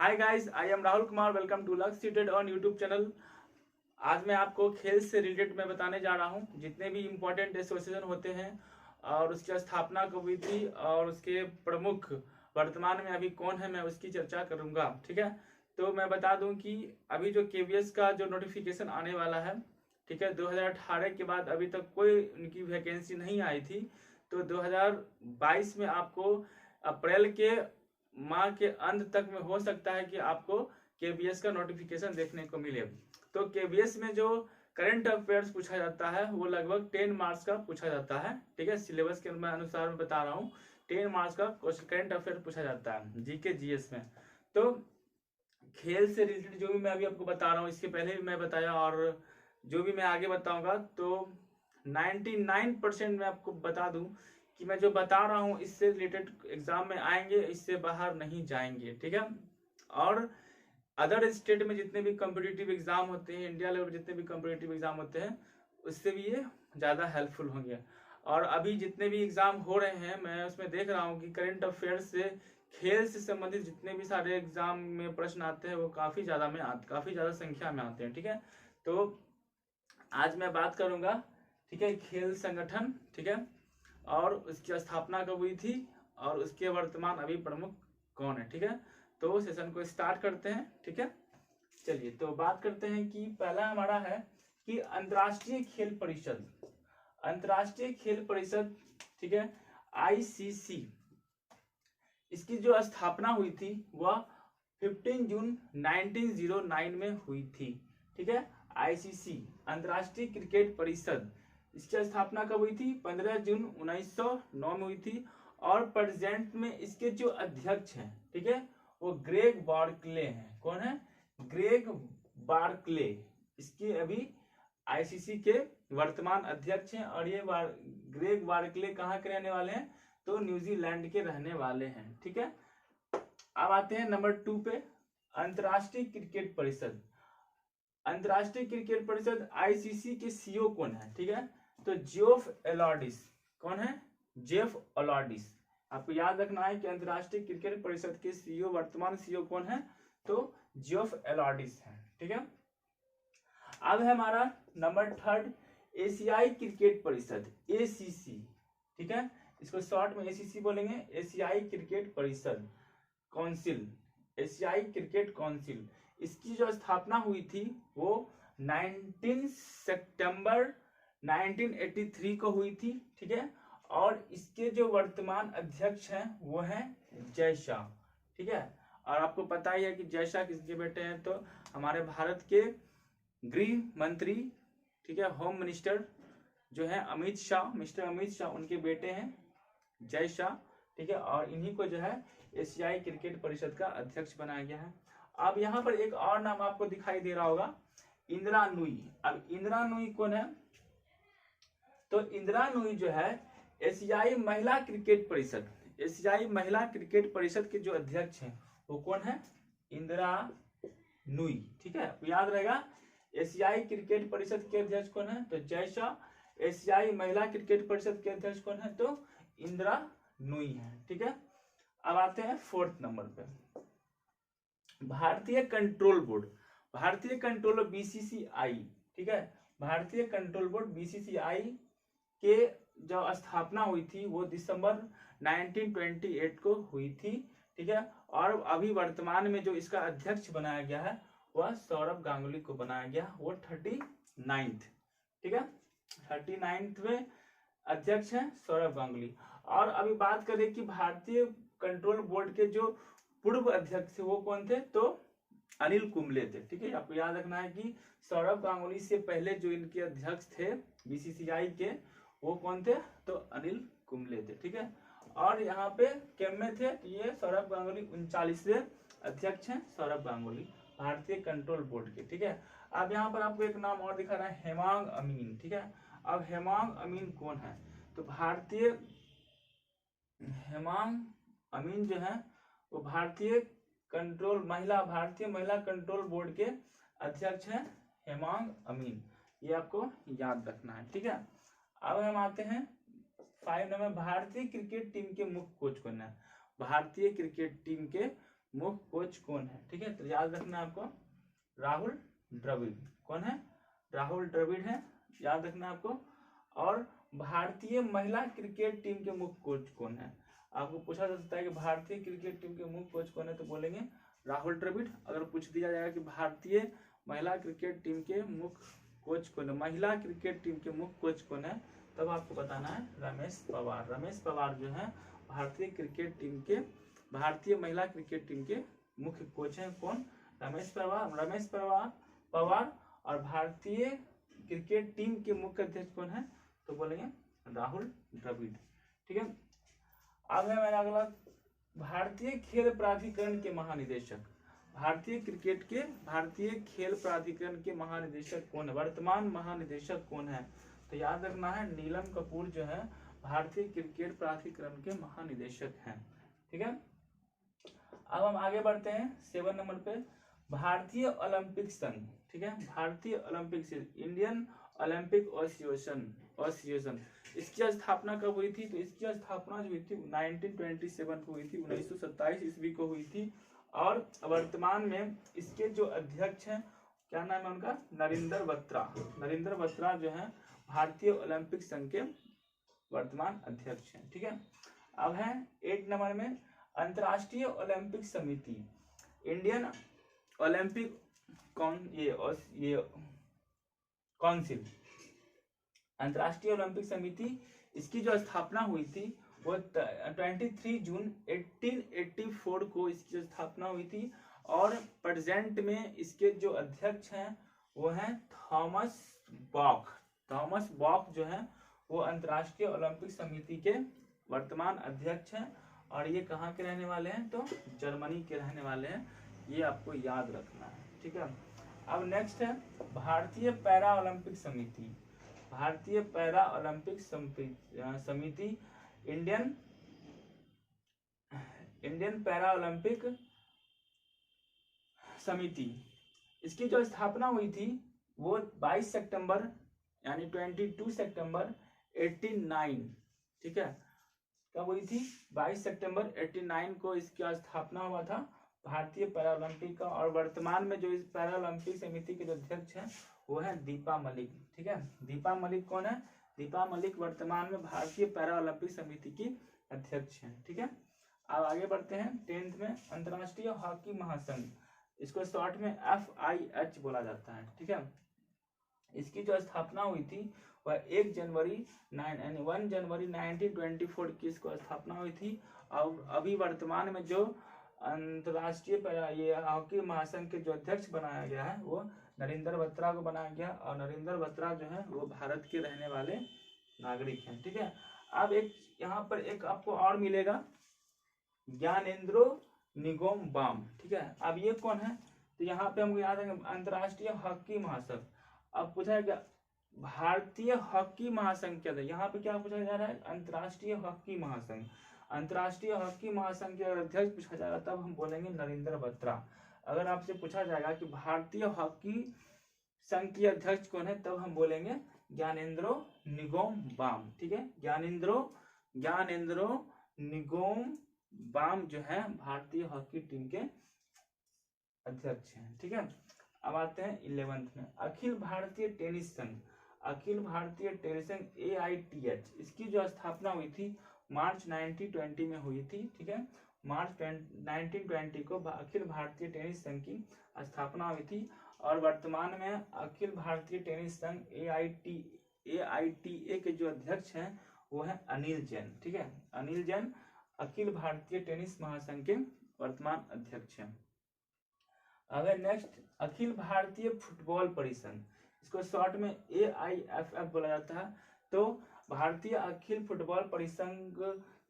Hi guys, I am Rahul Kumar. Welcome to lux seated on YouTube channel. आज मैं आपको खेल से रिलेटेड मैं बताने जा रहा हूं जितने भी इम्पोर्टेंट एसोसिएशन होते हैं और उसकी स्थापना कब हुई थी और उसके प्रमुख वर्तमान में अभी कौन है, मैं उसकी चर्चा करूंगा। ठीक है, तो मैं बता दूं कि अभी जो केवीएस का जो नोटिफिकेशन आने वाला है, ठीक है, 2018 के बाद अभी तक कोई उनकी वैकेंसी नहीं आई थी। तो 2022 में आपको अप्रैल के माह के अंत तक में हो सकता है कि आपको केबीएस का नोटिफिकेशन देखने को मिले। तो केबीएस में जो करंट अफेयर्स पूछा जाता है वो लगभग 10 मार्क्स का पूछा जाता है। ठीक है, सिलेबस के अनुसार मैं बता रहा हूँ, 10 मार्क्स का करंट अफेयर पूछा जाता है जीके जीएस में। तो खेल से रिलेटेड जो भी मैं अभी आपको बता रहा हूँ, इसके पहले भी मैं बताया और जो भी मैं आगे बताऊंगा, तो 99% मैं आपको बता दूं कि मैं जो बता रहा हूँ इससे रिलेटेड एग्जाम में आएंगे, इससे बाहर नहीं जाएंगे। ठीक है, और अदर स्टेट में जितने भी कॉम्पिटिटिव एग्जाम होते हैं, इंडिया लेवल जितने भी कॉम्पिटिटिव एग्जाम होते हैं, उससे भी ये ज़्यादा हेल्पफुल होंगे। और अभी जितने भी एग्जाम हो रहे हैं, मैं उसमें देख रहा हूँ कि करंट अफेयर्स से खेल से संबंधित जितने भी सारे एग्जाम में प्रश्न आते हैं वो काफ़ी ज़्यादा संख्या में आते हैं। ठीक है, तो आज मैं बात करूंगा, ठीक है, खेल संगठन, ठीक है, और उसकी स्थापना कब हुई थी और उसके वर्तमान अभी प्रमुख कौन है। ठीक है, तो सेशन को स्टार्ट करते हैं। ठीक है, चलिए तो बात करते हैं कि पहला हमारा है कि अंतर्राष्ट्रीय खेल परिषद। अंतर्राष्ट्रीय खेल परिषद, ठीक है, आईसीसी, इसकी जो स्थापना हुई थी वह 15 जून 1909 में हुई थी। ठीक है, आईसीसी अंतर्राष्ट्रीय क्रिकेट परिषद, इसकी स्थापना कब हुई थी? 15 जून 1909 में हुई थी। और प्रेजेंट में इसके जो अध्यक्ष हैं, ठीक है, वो ग्रेग बार्कले हैं। कौन है? ग्रेग बार्कले इसके अभी आईसीसी के वर्तमान अध्यक्ष हैं। और ये ग्रेग बार्कले कहाँ के रहने वाले हैं? तो न्यूजीलैंड के रहने वाले हैं। ठीक है, अब आते हैं नंबर 2 पे, अंतर्राष्ट्रीय क्रिकेट परिषद। अंतर्राष्ट्रीय क्रिकेट परिषद आईसीसी के सीईओ कौन है? ठीक है, तो जेफ एलॉर्डिस। कौन है? जेफ एलॉर्डिस। आपको याद रखना है कि अंतर्राष्ट्रीय क्रिकेट परिषद के सीईओ, वर्तमान सीईओ कौन है? तो जेफ एलॉर्डिस है। ठीक है, अब है हमारा नंबर 3, एशियाई क्रिकेट परिषद, एसीसी। ठीक है, इसको शॉर्ट में एसीसी बोलेंगे, एशियाई क्रिकेट परिषद काउंसिल, एशियाई क्रिकेट काउंसिल। इसकी जो स्थापना हुई थी वो 19 सितंबर 1983 को हुई थी। ठीक है, और इसके जो वर्तमान अध्यक्ष हैं वो हैं जय शाह। ठीक है, और आपको पता ही है कि जय शाह किसके बेटे हैं? तो हमारे भारत के गृह मंत्री, ठीक है, होम मिनिस्टर जो है अमित शाह, मिस्टर अमित शाह, उनके बेटे हैं जय शाह। ठीक है, और इन्हीं को जो है एशियाई क्रिकेट परिषद का अध्यक्ष बनाया गया है। अब यहाँ पर एक और नाम आपको दिखाई दे रहा होगा, इंदिरा नूई। अब इंदिरा नूई कौन है? तो इंदिरा नूई जो है एशियाई महिला क्रिकेट परिषद, एशियाई महिला क्रिकेट परिषद के जो अध्यक्ष हैं वो कौन है? इंदिरा नूई। ठीक है, याद रहेगा, एशियाई क्रिकेट परिषद के अध्यक्ष कौन है? तो जय शाह। एशियाई महिला क्रिकेट परिषद के अध्यक्ष कौन है? तो इंदिरा नूई है। ठीक है, अब आते हैं 4th नंबर पे, भारतीय कंट्रोल बोर्ड। भारतीय कंट्रोल बीसीसीआई, ठीक है, भारतीय कंट्रोल बोर्ड बीसीसीआई के जो स्थापना हुई थी वो दिसंबर 1928 को हुई थी। ठीक है, और अभी वर्तमान में जो इसका अध्यक्ष बनाया गया है वह सौरभ गांगुली को बनाया गया, वो 39th। ठीक है, 39th में अध्यक्ष है सौरभ गांगुली। और अभी बात करें कि भारतीय कंट्रोल बोर्ड के जो पूर्व अध्यक्ष थे वो कौन थे? तो अनिल कुंबले थे। ठीक है, आपको याद रखना है कि सौरभ गांगुली से पहले जो इनके अध्यक्ष थे बीसीसीआई के वो कौन थे? तो अनिल कुंबले थे। ठीक है, और यहाँ पे किम में थे ये सौरभ गांगुली, 39वें अध्यक्ष हैं सौरभ गांगुली भारतीय कंट्रोल बोर्ड के। ठीक है, अब यहाँ पर आपको एक नाम और दिखा रहा है, हेमांग अमीन। ठीक है, अब हेमांग अमीन कौन है? तो भारतीय हेमांग अमीन जो है वो भारतीय महिला कंट्रोल बोर्ड के अध्यक्ष हैं हेमांग अमीन, ये आपको याद रखना है। ठीक है, अब हम आते हैं 5 नंबर, भारतीय क्रिकेट टीम के मुख्य कोच कौन है? भारतीय क्रिकेट टीम के मुख्य कोच कौन है? ठीक है, तो याद रखना आपको, राहुल द्रविड़। कौन है? राहुल द्रविड़ है, याद रखना आपको। और भारतीय महिला क्रिकेट टीम के मुख्य कोच कौन है? आपको पूछा जा सकता है कि भारतीय क्रिकेट टीम के मुख्य कोच कौन है, तो बोलेंगे राहुल द्रविड़। अगर पूछ दिया जाएगा कि भारतीय महिला क्रिकेट टीम के मुख्य कोच कौन है, महिला क्रिकेट टीम के मुख्य कोच कौन है, तब आपको बताना है रमेश पवार। रमेश पवार जो है भारतीय क्रिकेट टीम के, भारतीय महिला क्रिकेट टीम के मुख्य कोच हैं। कौन? रमेश पवार। रमेश पवार। और भारतीय क्रिकेट टीम के मुख्य अध्यक्ष कौन है, तो बोलेंगे राहुल द्रविड़। ठीक है, अब है मेरा अगला, भारतीय खेल प्राधिकरण के महानिदेशक। भारतीय क्रिकेट के, भारतीय खेल प्राधिकरण के महानिदेशक कौन है, वर्तमान महानिदेशक कौन है? तो याद रखना है नीलम कपूर जो है भारतीय क्रिकेट प्राधिकरण के महानिदेशक हैं। ठीक है, अब हम आगे बढ़ते हैं 7 नंबर पे, भारतीय ओलंपिक संघ। ठीक है, भारतीय ओलंपिक संघ, इंडियन ओलंपिक एसोसिएशन, इसकी स्थापना कब हुई थी? तो इसकी स्थापना जो हुई थी 1927 को हुई थी, 1927 ईस्वी को हुई थी। और वर्तमान में इसके जो अध्यक्ष हैं, क्या नाम है उनका? नरेंद्र बत्रा। नरेंद्र बत्रा जो है भारतीय ओलंपिक संघ के वर्तमान अध्यक्ष हैं। ठीक है, अब है 8 नंबर में, अंतर्राष्ट्रीय ओलंपिक समिति, इंडियन ओलंपिक काउंसिल, अंतर्राष्ट्रीय ओलंपिक समिति, इसकी जो स्थापना हुई थी वो 23 जून 1884 को इसकी स्थापना हुई थी। और प्रेजेंट में इसके जो अध्यक्ष हैं वो हैं थॉमस बॉक। थॉमस बॉक जो है वो अंतर्राष्ट्रीय ओलंपिक समिति के वर्तमान अध्यक्ष हैं। और ये कहाँ के रहने वाले हैं? तो जर्मनी के रहने वाले हैं, ये आपको याद रखना है। ठीक है, अब नेक्स्ट है भारतीय पैरा ओलंपिक समिति। भारतीय पैरा ओलंपिक समिति, इंडियन पैरा ओलंपिक समिति, इसकी जो स्थापना हुई थी वो 22 सितंबर यानी 22 सितंबर 89, ठीक है, कब हुई थी? 22 सितंबर 89 को इसकी स्थापना हुआ था भारतीय पैरा ओलंपिक का। और वर्तमान में जो इस पैरा ओलंपिक समिति के जो अध्यक्ष हैं वो है दीपा मलिक। ठीक है, दीपा मलिक कौन है? दीपा मलिक वर्तमान में भारतीय पैरा ओलंपिक समिति की अध्यक्ष हैं। ठीक है, अब आगे बढ़ते हैं 10th में, अंतर्राष्ट्रीय हॉकी महासंघ, इसको शॉर्ट में FIH बोला जाता है। ठीक है, इसकी जो स्थापना हुई थी वह 1 जनवरी 1924 की इसको स्थापना हुई थी। और अभी वर्तमान में जो अंतर्राष्ट्रीय ये हॉकी महासंघ के जो अध्यक्ष बनाया गया है वो नरेंद्र बत्रा को बनाया गया। और नरेंद्र बत्रा जो है वो भारत के रहने वाले नागरिक हैं। ठीक है, अब एक यहाँ पर एक आपको और मिलेगा, ज्ञानेंद्रो निगोम बाम। ठीक है, अब ये कौन है? तो यहाँ पे हमको याद है अंतर्राष्ट्रीय हॉकी महासंघ। अब पूछा है क्या भारतीय हॉकी महासंघ क्या था? यहाँ पे क्या पूछा जा रहा है? अंतर्राष्ट्रीय हॉकी महासंघ। अंतर्राष्ट्रीय हॉकी महासंघ के अध्यक्ष पूछा जाएगा तब हम बोलेंगे नरेंद्र बत्रा। अगर आपसे पूछा जाएगा कि भारतीय हॉकी संघ के अध्यक्ष कौन है, तब हम बोलेंगे ज्ञानेंद्रो निगोम बाम। ठीक है, ज्ञानेंद्रो निगोम बाम जो है भारतीय हॉकी टीम के अध्यक्ष हैं। ठीक है, अब आते हैं 11th में, अखिल भारतीय टेनिस संघ। अखिल भारतीय टेनिस संघ AITH, इसकी जो स्थापना हुई थी मार्च 1920 में हुई थी। ठीक है, मार्च 1920 को अखिल भारतीय टेनिस संघ की स्थापना हुई थी। और वर्तमान में अखिल भारतीय टेनिस संघ AITA के जो अध्यक्ष हैं वो है अनिल जैन। ठीक है, अनिल जैन अखिल भारतीय टेनिस महासंघ के वर्तमान अध्यक्ष हैं। अगर नेक्स्ट, अखिल भारतीय फुटबॉल परिसंघ, इसको शॉर्ट में AIFF बोला जाता है। तो भारतीय अखिल फुटबॉल परिसंघ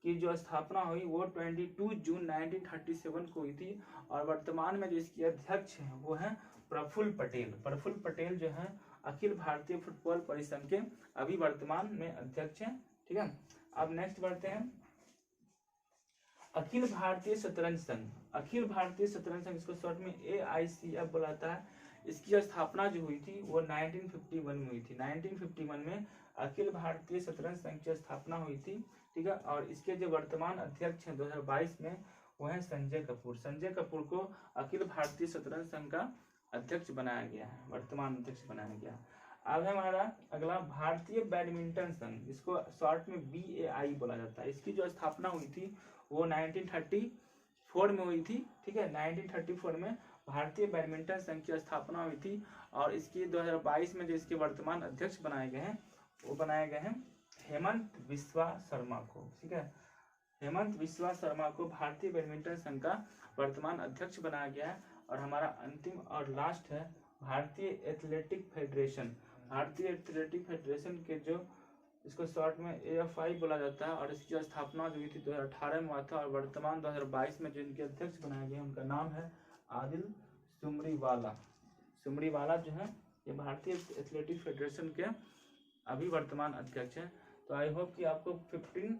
की जो स्थापना हुई वो 22 जून 1937 को हुई थी। और वर्तमान में जो इसके अध्यक्ष हैं वो हैं प्रफुल्ल पटेल। प्रफुल्ल पटेल जो है अखिल भारतीय फुटबॉल परिसंघ के अभी वर्तमान में अध्यक्ष हैं। ठीक है, अब नेक्स्ट बढ़ते हैं, अखिल भारतीय शतरंज संघ। अखिल भारतीय शतरंज संघ, इसको शॉर्ट में AICF बुलाता है। इसकी स्थापना जो हुई थी वो 1951 में हुई थी। 1951 में अखिल भारतीय शतरंज संघ की स्थापना हुई थी। ठीक है, और इसके जो वर्तमान अध्यक्ष हैं 2022 में वो है संजय कपूर। संजय कपूर को अखिल भारतीय शतरंज संघ का अध्यक्ष बनाया गया है, वर्तमान अध्यक्ष बनाया गया। अब है हमारा अगला भारतीय बैडमिंटन संघ, इसको शॉर्ट में BAI बोला जाता है। इसकी जो स्थापना हुई थी वो 1934 में हुई थी, ठीक है। 1934 में भारतीय बैडमिंटन संघ की स्थापना हुई थी और इसकी 2022 में जो इसके वर्तमान अध्यक्ष बनाए गए हैं वो बनाए गए हैं हेमंत बिस्वा शर्मा को, ठीक है। हेमंत बिस्वा शर्मा को भारतीय बैडमिंटन संघ का वर्तमान अध्यक्ष बनाया गया है। और हमारा अंतिम और लास्ट है भारतीय एथलेटिक फेडरेशन। भारतीय एथलेटिक फेडरेशन के जो इसको शॉर्ट में AFI बोला जाता है और इसकी स्थापना जो हुई थी 2018 में हुआ था और वर्तमान 2022 में जो इनके अध्यक्ष बनाए गए हैं उनका नाम है आदिल सुमरीवाला। सुमरीवाला जो है ये भारतीय एथलेटिक फेडरेशन के अभी वर्तमान अध्यक्ष हैं। तो आई होप कि आपको 15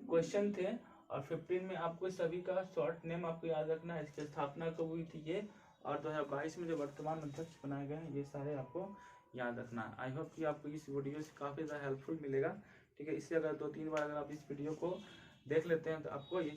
क्वेश्चन थे और 15 में आपको सभी का शॉर्ट नेम आपको याद रखना है, इसकी स्थापना कब हुई थी ये, और 2022 में जो वर्तमान अध्यक्ष बनाए गए हैं ये सारे आपको याद रखना है। आई होप कि आपको इस वीडियो से काफ़ी ज़्यादा हेल्पफुल मिलेगा, ठीक है। इससे अगर 2-3 बार अगर आप इस वीडियो को देख लेते हैं तो आपको ये